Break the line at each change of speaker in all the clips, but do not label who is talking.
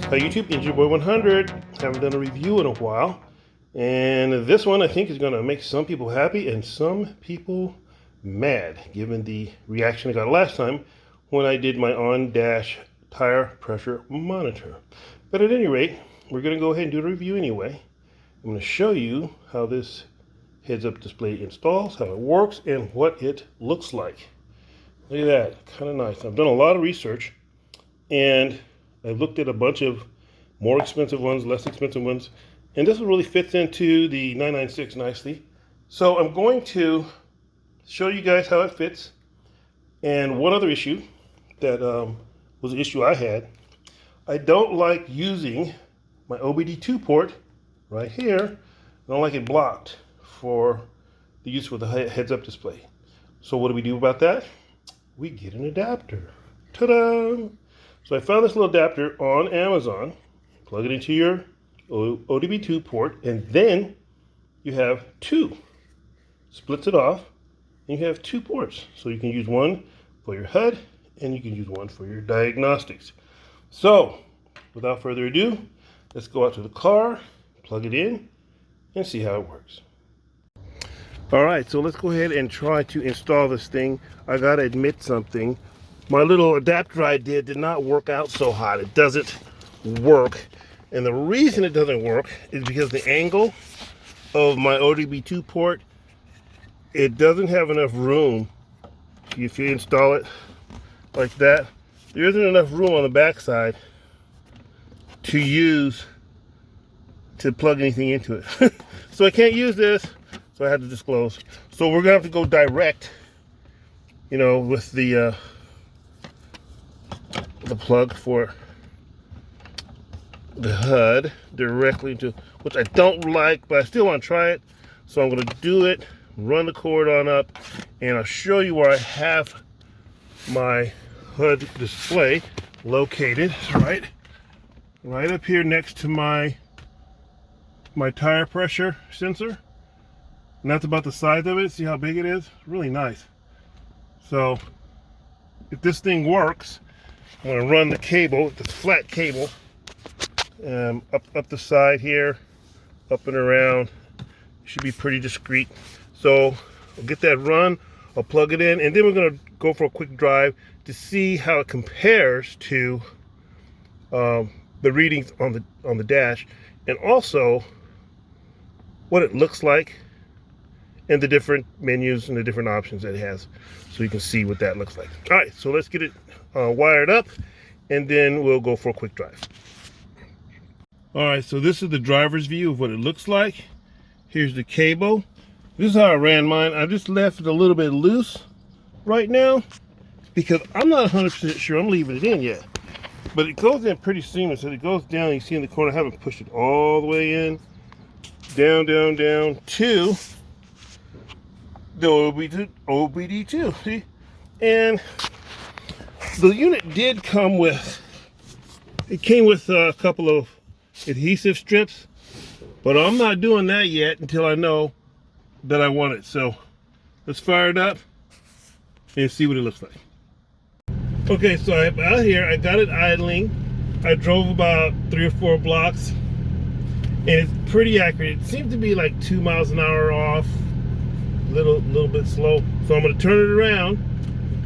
Hi YouTube, it's your boy 100. Haven't done a review in a while. And this one I think is going to make some people happy and some people mad, given the reaction I got last time when I did my on-dash tire pressure monitor. But at any rate, we're going to go ahead and do the review anyway. I'm going to show you how this heads-up display installs, how it works, and what it looks like. Look at that, kind of nice. I've done a lot of research, and I've looked at a bunch of more expensive ones, less expensive ones, and this one really fits into the 996 nicely. So I'm going to show you guys how it fits. And one other issue that was an issue I had, I don't like using my OBD2 port right here. I don't like it blocked for the use with the heads-up display. So what do we do about that? We get an adapter. Ta-da! So I found this little adapter on Amazon. Plug it into your ODB2 port, and then you have two. Splits it off, and you have two ports. So you can use one for your HUD, and you can use one for your diagnostics. So, without further ado, let's go out to the car, plug it in, and see how it works. Alright, so let's go ahead and try to install this thing. I gotta admit something. My little adapter I did not work out so hot. It doesn't work. And the reason it doesn't work is because the angle of my ODB2 port, it doesn't have enough room. If you install it like that, there isn't enough room on the back side to use to plug anything into it. So I can't use this, so I had to disclose. So we're gonna have to go direct, you know, with the plug for the HUD directly into, which I don't like, but I still want to try it. So I'm going to do it, run the cord on up, and I'll show you where I have my HUD display located. Right up here next to my tire pressure sensor. And that's about the size of it. See how big it is? Really nice. So if this thing works, I'm going to run the cable, this flat cable, up the side here, up and around. It should be pretty discreet. So I'll get that run, I'll plug it in, and then we're going to go for a quick drive to see how it compares to the readings on the dash, and also what it looks like and the different menus and the different options that it has, so you can see what that looks like. All right, so let's get it wired up, and then we'll go for a quick drive. All right, so this is the driver's view of what it looks like. Here's the cable. This is how I ran mine. I just left it a little bit loose right now because I'm not 100% sure I'm leaving it in yet. But it goes in pretty seamless. So it goes down, you see in the corner, I haven't pushed it all the way in. Down, down, down to the OBD2, see? And the unit did come with, it came with a couple of adhesive strips, but I'm not doing that yet until I know that I want it. So let's fire it up and see what it looks like. Okay, so I'm out here, I got it idling. I drove about 3 or 4 blocks, and it's pretty accurate. It seems to be like 2 miles an hour off, a little bit slow. So I'm going to turn it around,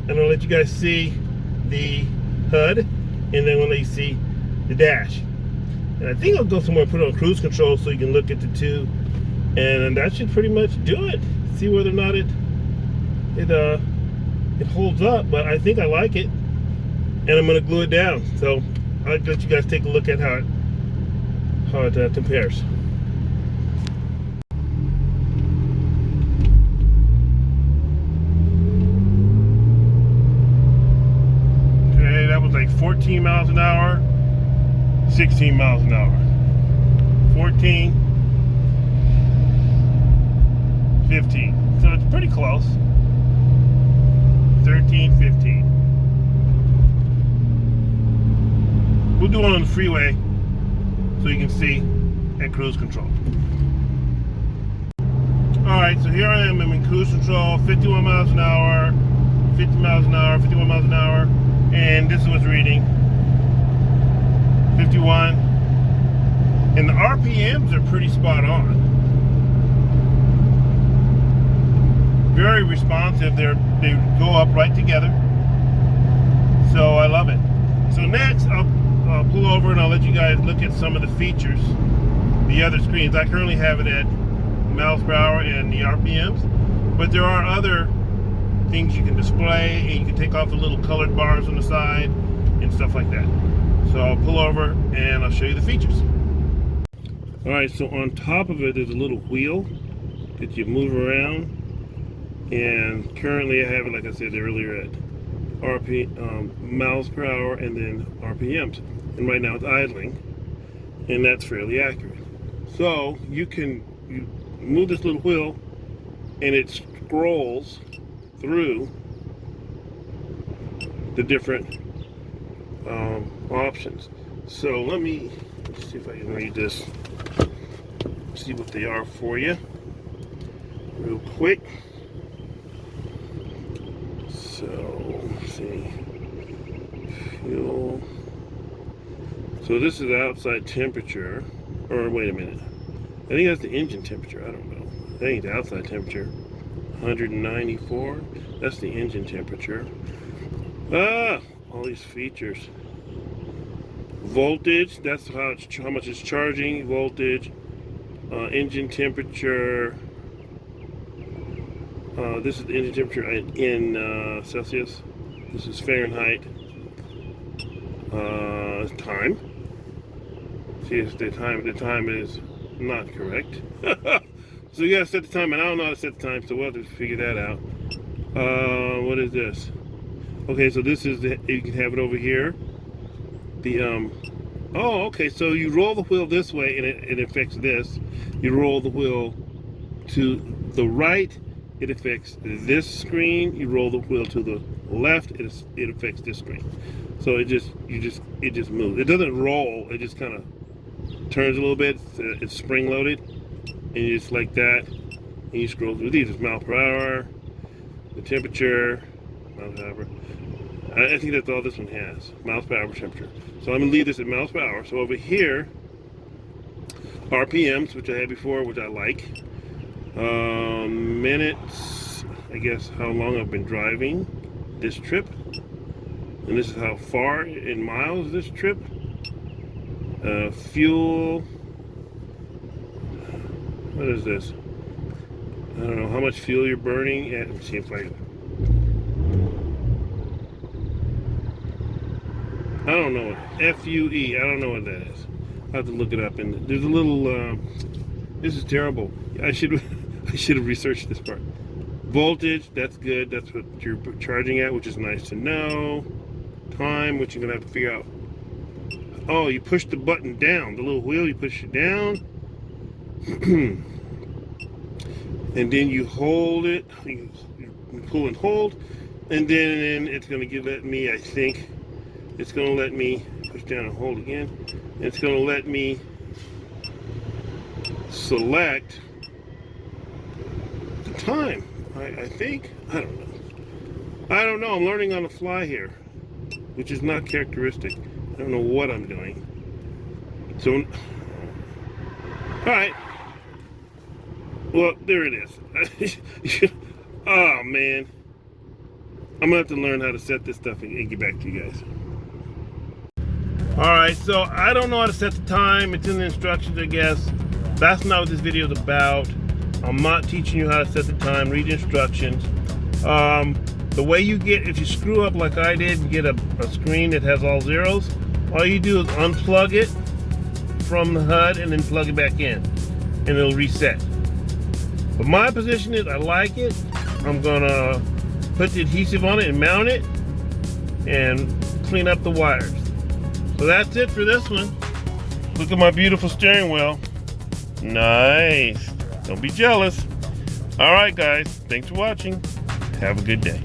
and I'll let you guys see the HUD, and then when they see the dash. And I think I'll go somewhere and put it on cruise control so you can look at the two, and that should pretty much do it. See whether or not it holds up, but I think I like it, and I'm going to glue it down. So I'll let you guys take a look at how it compares. Okay, that was like 14 miles an hour. 16 miles an hour, 14, 15, so it's pretty close, 13, 15. We'll do one on the freeway so you can see at cruise control. Alright, so here I am, I'm in cruise control, 51 miles an hour, 50 miles an hour, 51 miles an hour, and this is what's reading. 51. And the RPMs are pretty spot on. Very responsive. They go up right together. So I love it. So next I'll pull over and I'll let you guys look at some of the features. The other screens. I currently have it at miles per hour and the RPMs. But there are other things you can display, and you can take off the little colored bars on the side and stuff like that. So I'll pull over and I'll show you the features. Alright, so on top of it there's a little wheel that you move around, and currently I have it, like I said earlier, at miles per hour and then RPMs, and right now it's idling, and that's fairly accurate. So you move this little wheel and it scrolls through the different options. So let's see if I can read this, see what they are for you real quick. So let's see, fuel. So this is outside temperature, or wait a minute, I think that's the engine temperature. I don't know. I think the outside temperature 194. That's the engine temperature. All these features. Voltage, that's how much it's charging. Voltage, engine temperature. This is the engine temperature in Celsius. This is Fahrenheit. Time. See, if the time is not correct. So you gotta set the time, and I don't know how to set the time, so we'll have to figure that out. What is this? Okay, so this is you can have it over here. Oh, okay, so you roll the wheel this way and it affects this. You roll the wheel to the right, it affects this screen. You roll the wheel to the left, it affects this screen. So it just moves. It doesn't roll, it just kind of turns a little bit. It's spring loaded, and you just like that, and you scroll through these. It's miles per hour, the temperature, miles per hour. I think that's all this one has, miles per hour temperature. So I'm gonna leave this at miles per hour. So over here, RPMs, which I had before, which I like. Minutes, I guess how long I've been driving this trip. And this is how far in miles this trip. Fuel. What is this? I don't know how much fuel you're burning. Let's see if I don't know. FUE. I don't know what that is. I have to look it up. And there's a little. This is terrible. I should have researched this part. Voltage. That's good. That's what you're charging at, which is nice to know. Time, which you're gonna have to figure out. Oh, you push the button down. The little wheel. You push it down. And then you hold it. You pull and hold. And then it's gonna let me. I think. It's going to let me push down and hold again. It's going to let me select the time. I think. I don't know. I don't know. I'm learning on the fly here, which is not characteristic. I don't know what I'm doing. So, all right. Well, there it is. Oh, man. I'm going to have to learn how to set this stuff and get back to you guys. Alright, so I don't know how to set the time. It's in the instructions, I guess. That's not what this video is about. I'm not teaching you how to set the time. Read the instructions. The way you get, if you screw up like I did and get a screen that has all zeros, all you do is unplug it from the HUD and then plug it back in, and it'll reset. But my position is I like it. I'm gonna put the adhesive on it and mount it and clean up the wires. So that's it for this one. Look at my beautiful steering wheel. Nice. Don't be jealous. All right, guys. Thanks for watching. Have a good day.